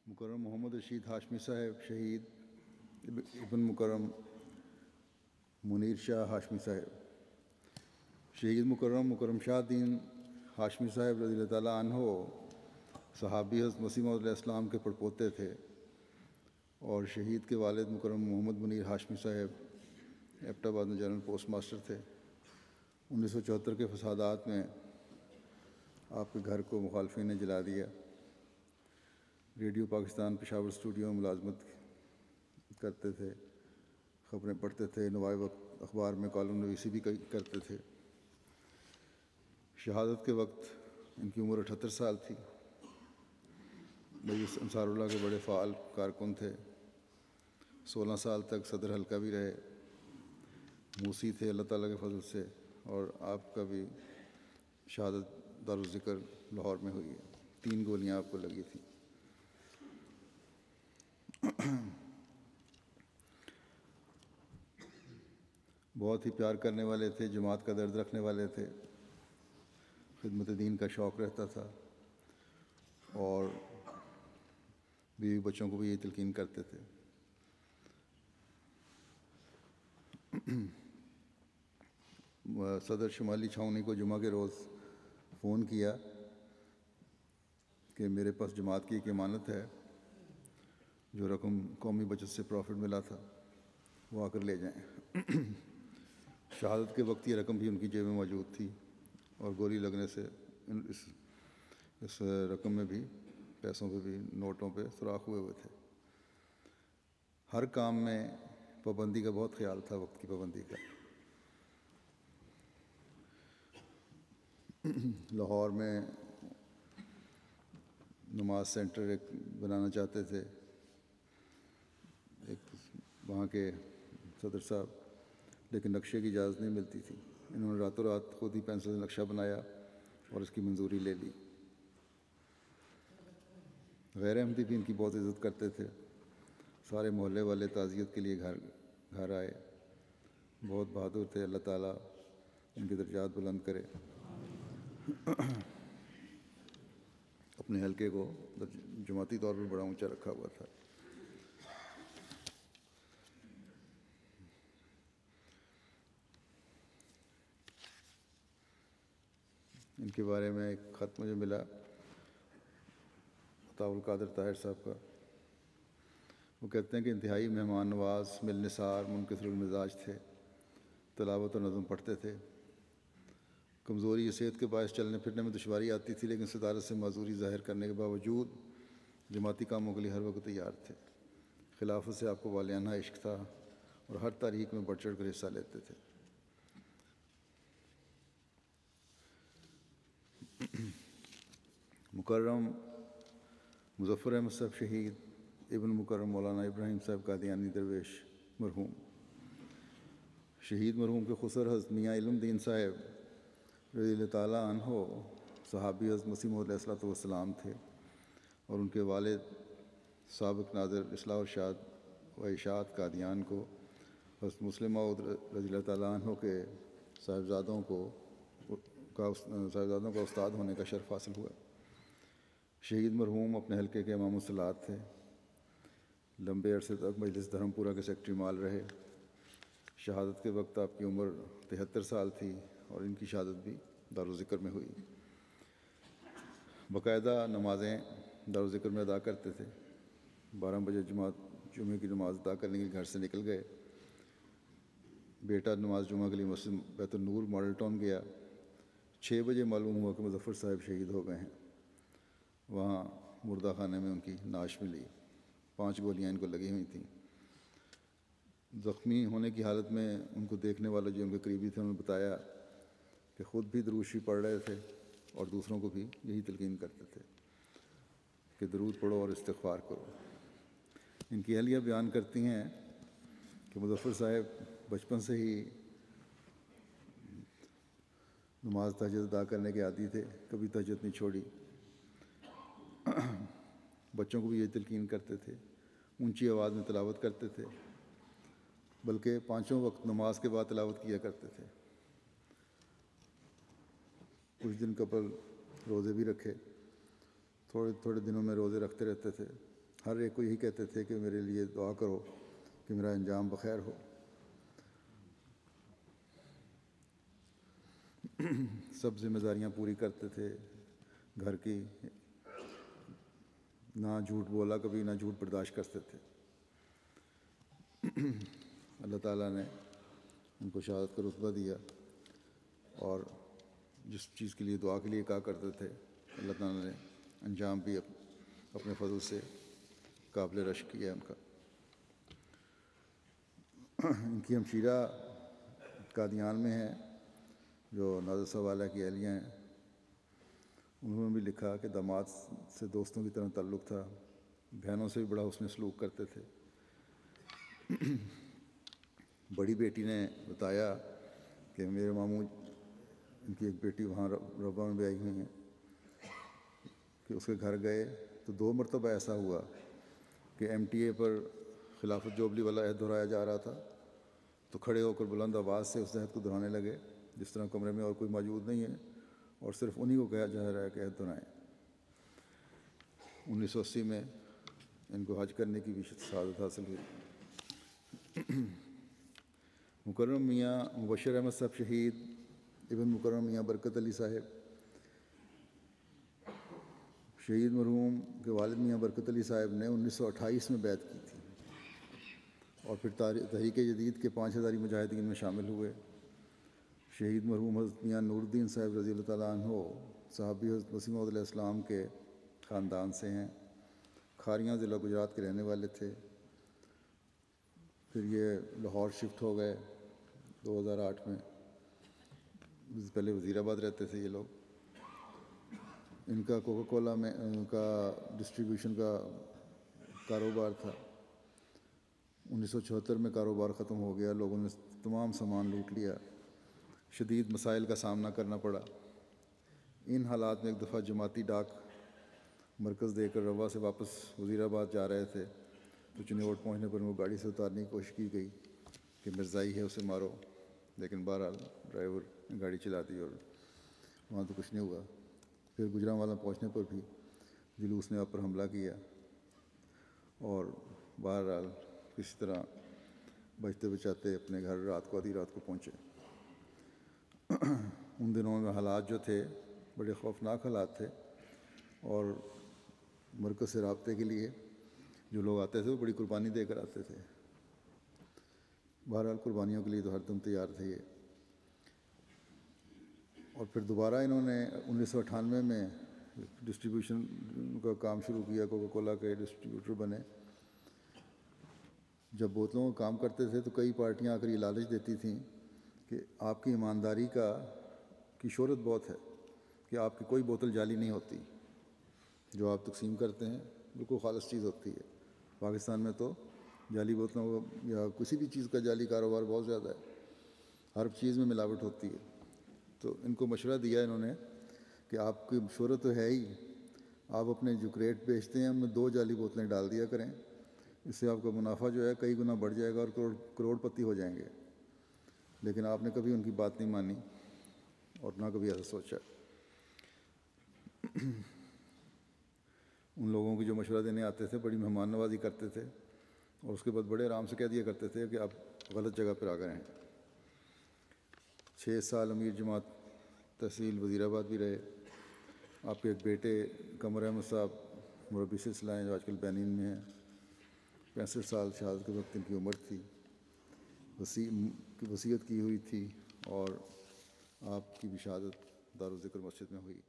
مکرم محمد رشید ہاشمی صاحب شہید ابن مکرم منیر شاہ ہاشمی صاحب شہید مکرم شاہ دین ہاشمی صاحب رضی اللہ تعالیٰ عنہ صحابی حضرت مسیح موعود علیہ السلام کے پڑپوتے تھے، اور شہید کے والد مکرم محمد منیر ہاشمی صاحب ایبٹ آباد میں جنرل پوسٹ ماسٹر تھے۔ 1974 کے فسادات میں آپ کے گھر کو مخالفین نے جلا دیا۔ ریڈیو پاکستان پشاور اسٹوڈیو میں ملازمت کرتے تھے، خبریں پڑھتے تھے، نوائب اخبار میں کالم نویسی بھی کرتے تھے۔ شہادت کے وقت ان کی عمر 78 سال تھی۔ مجلس انصار اللہ کے بڑے فعال کارکن تھے، 16 سال تک صدر حلقہ بھی رہے، موسی تھے اللہ تعالیٰ کے فضل سے، اور آپ کا بھی شہادت دارالذکر لاہور میں ہوئی ہے۔ 3 گولیاں آپ کو لگی تھیں۔ بہت ہی پیار کرنے والے تھے، جماعت کا درد رکھنے والے تھے، خدمت دین کا شوق رہتا تھا، اور بیوی بچوں کو بھی یہی تلقین کرتے تھے۔ صدر شمالی چھاؤنی کو جمعہ کے روز فون کیا کہ میرے پاس جماعت کی ایک امانت ہے، جو رقم قومی بچت سے پروفٹ ملا تھا، وہ آ کر لے جائیں۔ شہادت کے وقت یہ رقم بھی ان کی جیب میں موجود تھی، اور گولی لگنے سے اس رقم میں بھی، پیسوں پہ بھی، نوٹوں پہ سوراخ ہوئے تھے۔ ہر کام میں پابندی کا بہت خیال تھا، وقت کی پابندی کا۔ لاہور میں نماز سینٹر ایک بنانا چاہتے تھے، ایک وہاں کے صدر صاحب، لیکن نقشے کی اجازت نہیں ملتی تھی۔ انہوں نے راتوں رات خود ہی پینسل سے نقشہ بنایا اور اس کی منظوری لے لی۔ غیر احمدی بھی ان کی بہت عزت کرتے تھے، سارے محلے والے تعزیت کے لیے گھر آئے۔ بہت بہادر تھے، اللہ تعالیٰ ان کے درجات بلند کرے۔ اپنے حلقے کو جماعتی طور پر بڑا اونچا رکھا ہوا تھا۔ ان کے بارے میں ایک خط مجھے ملا عطاء القادر طاہر صاحب کا۔ وہ کہتے ہیں کہ انتہائی مہمان نواز، ملنسار، منکسر المزاج تھے، تلاوت و نظم پڑھتے تھے۔ کمزوری یا صحت کے باعث چلنے پھرنے میں دشواری آتی تھی، لیکن صدارت سے معذوری ظاہر کرنے کے باوجود جماعتی کاموں کے لیے ہر وقت تیار تھے۔ خلافت سے آپ کو والہانہ عشق تھا، اور ہر تاریخ میں بڑھ چڑھ کر حصہ لیتے تھے۔ مکرم مظفر احمد صاحب شہید ابن مکرم مولانا ابراہیم صاحب قادیانی درویش مرحوم شہید مرحوم کے خسر حضرت میاں علم دین صاحب رضی اللہ تعالیٰ عنہ صحابی حضرت مسیح موعود علیہ السلام تھے، اور ان کے والد سابق ناظر اصلاح و اشاعت قادیان کو حضرت مسلم موعود رضی اللہ تعالیٰ عنہ کے صاحبزادوں کا استاد ہونے کا شرف حاصل ہوا۔ شہید مرحوم اپنے حلقے کے امام الصلاۃ تھے، لمبے عرصے تک مجلس دھرم پورہ کے سیکرٹری مال رہے۔ شہادت کے وقت آپ کی عمر 73 سال تھی، اور ان کی شہادت بھی دارالذکر میں ہوئی۔ باقاعدہ نمازیں دارالذکر میں ادا کرتے تھے۔ 12 بجے جمعے کی نماز ادا کرنے کے لیے گھر سے نکل گئے۔ بیٹا نماز جمعہ کے لیے مسجد بیت النور ماڈل ٹاؤن گیا۔ 6 بجے معلوم ہوا کہ مظفر صاحب شہید ہو گئے ہیں۔ وہاں مردہ خانے میں ان کی نعش ملی، 5 گولیاں ان کو لگی ہوئی تھیں۔ زخمی ہونے کی حالت میں ان کو دیکھنے والے جو ان کے قریبی تھے، انہوں نے بتایا کہ خود بھی درود شریف پڑھ رہے تھے، اور دوسروں کو بھی یہی تلقین کرتے تھے کہ درود پڑھو اور استغفار کرو۔ ان کی اہلیہ بیان کرتی ہیں کہ مظفر صاحب بچپن سے ہی نماز تہجد ادا کرنے کے عادی تھے، کبھی تہجد نہیں چھوڑی۔ بچوں کو بھی یہ تلقین کرتے تھے، اونچی آواز میں تلاوت کرتے تھے، بلکہ 5 وقت نماز کے بعد تلاوت کیا کرتے تھے۔ کچھ دن قبل روزے بھی رکھے، تھوڑے دنوں میں روزے رکھتے رہتے تھے۔ ہر ایک کو یہی کہتے تھے کہ میرے لیے دعا کرو کہ میرا انجام بخیر ہو۔ سب ذمہ داریاں پوری کرتے تھے گھر کی، نہ جھوٹ بولا کبھی، نہ جھوٹ برداشت کرتے تھے۔ اللہ تعالیٰ نے ان کو شہادت کا رتبہ دیا، اور جس چیز کے لیے دعا کے لیے کہا کرتے تھے اللہ تعالیٰ نے انجام بھی اپنے فضل سے قابل رشک کیا ان کا۔ ان کی ہمشیرہ قادیان میں ہیں جو نازل صاحب والا کی اہلیہ ہیں، انہوں نے بھی لکھا کہ داماد سے دوستوں کی طرح تعلق تھا، بہنوں سے بھی بڑا حسن سلوک کرتے تھے۔ بڑی بیٹی نے بتایا کہ میرے ماموں، ان کی ایک بیٹی وہاں ربا میں بھی آئی ہوئی ہیں، کہ اس کے گھر گئے تو 2 مرتبہ ایسا ہوا کہ MTA پر خلافت جوبلی والا عہد دہرایا جا رہا تھا، تو کھڑے ہو کر بلند آواز سے اس عہد کو دہرانے لگے جس طرح کمرے میں اور کوئی موجود نہیں ہے، اور صرف انہی کو کہا جا رہا ہے کہ عہد دہرائیں۔ 1980 میں ان کو حج کرنے کی بھی سعادت حاصل ہوئی۔ مکرم میاں مبشر احمد صاحب شہید، ابن مکرم میاں برکت علی صاحب شہید مرحوم کے والد میاں برکت علی صاحب نے 1928 میں بیعت کی تھی، اور پھر تحریک جدید کے 5000 مجاہدین میں شامل ہوئے۔ شہید مرحوم حضرت میاں نور الدین صاحب رضی اللہ تعالیٰ عنہ صحابی حضرت مسیح موعود علیہ السلام کے خاندان سے ہیں، کھاریاں ضلع گجرات کے رہنے والے تھے۔ پھر یہ لاہور شفٹ ہو گئے 2008 میں، پہلے وزیر آباد رہتے تھے یہ لوگ۔ ان کا کوکا کولا میں ان کا ڈسٹریبیوشن کا کاروبار تھا۔ 1974 میں کاروبار ختم ہو گیا، لوگوں نے تمام سامان لوٹ لیا، شدید مسائل کا سامنا کرنا پڑا۔ ان حالات میں ایک دفعہ جماعتی ڈاک مرکز دے کر روا سے واپس وزیر آباد جا رہے تھے، تو چنیوٹ پہنچنے پر ان کو گاڑی سے اتارنے کی کوشش کی گئی کہ مرزائی ہے اسے مارو، لیکن بہرحال ڈرائیور نے گاڑی چلا دی اور وہاں تو کچھ نہیں ہوا۔ پھر گجرانوالہ پہنچنے پر بھی جلوس نے آپ پر حملہ کیا، اور بہرحال کسی طرح بچتے بچاتے اپنے گھر رات کو آدھی رات کو پہنچے۔ ان دنوں میں حالات جو تھے بڑے خوفناک حالات تھے، اور مرکز سے رابطے کے لیے جو لوگ آتے تھے وہ بڑی قربانی دے کر آتے تھے۔ بہرحال قربانیوں کے لیے تو ہر دم تیار تھے یہ۔ اور پھر دوبارہ انہوں نے 1998 میں ڈسٹریبیوشن کا کام شروع کیا، کوکا کولا کے ڈسٹریبیوٹر بنے۔ جب بوتلوں کا کام کرتے تھے تو کئی پارٹیاں آ کر یہ لالچ دیتی تھیں کہ آپ کی ایمانداری کی شہرت بہت ہے کہ آپ کی کوئی بوتل جعلی نہیں ہوتی، جو آپ تقسیم کرتے ہیں بالکل خالص چیز ہوتی ہے۔ پاکستان میں تو جعلی بوتلوں یا کسی بھی چیز کا جعلی کاروبار بہت زیادہ ہے، ہر چیز میں ملاوٹ ہوتی ہے۔ تو ان کو مشورہ دیا انہوں نے کہ آپ کی شہرت تو ہے ہی، آپ اپنے جو کریٹ بیچتے ہیں ان میں 2 جعلی بوتلیں ڈال دیا کریں، اس سے آپ کا منافع جو ہے کئی گنا بڑھ جائے گا اور کروڑ پتی ہو جائیں گے۔ لیکن آپ نے کبھی ان کی بات نہیں مانی اور نہ کبھی ایسا سوچا۔ ان لوگوں کی جو مشورہ دینے آتے تھے بڑی مہمان نوازی کرتے تھے، اور اس کے بعد بڑے آرام سے کہہ دیا کرتے تھے کہ آپ غلط جگہ پر آ گئے ہیں۔ 6 سال امیر جماعت تحصیل وزیر آباد بھی رہے۔ آپ کے ایک بیٹے قمر احمد صاحب مربی سلسلہ ہیں جو آج کل بینین میں ہیں، 65 سال شہادت کے وقت ان کی عمر تھی، وصیت کی ہوئی تھی، اور آپ کی بھی شہادت دارالذکر مسجد میں ہوئی۔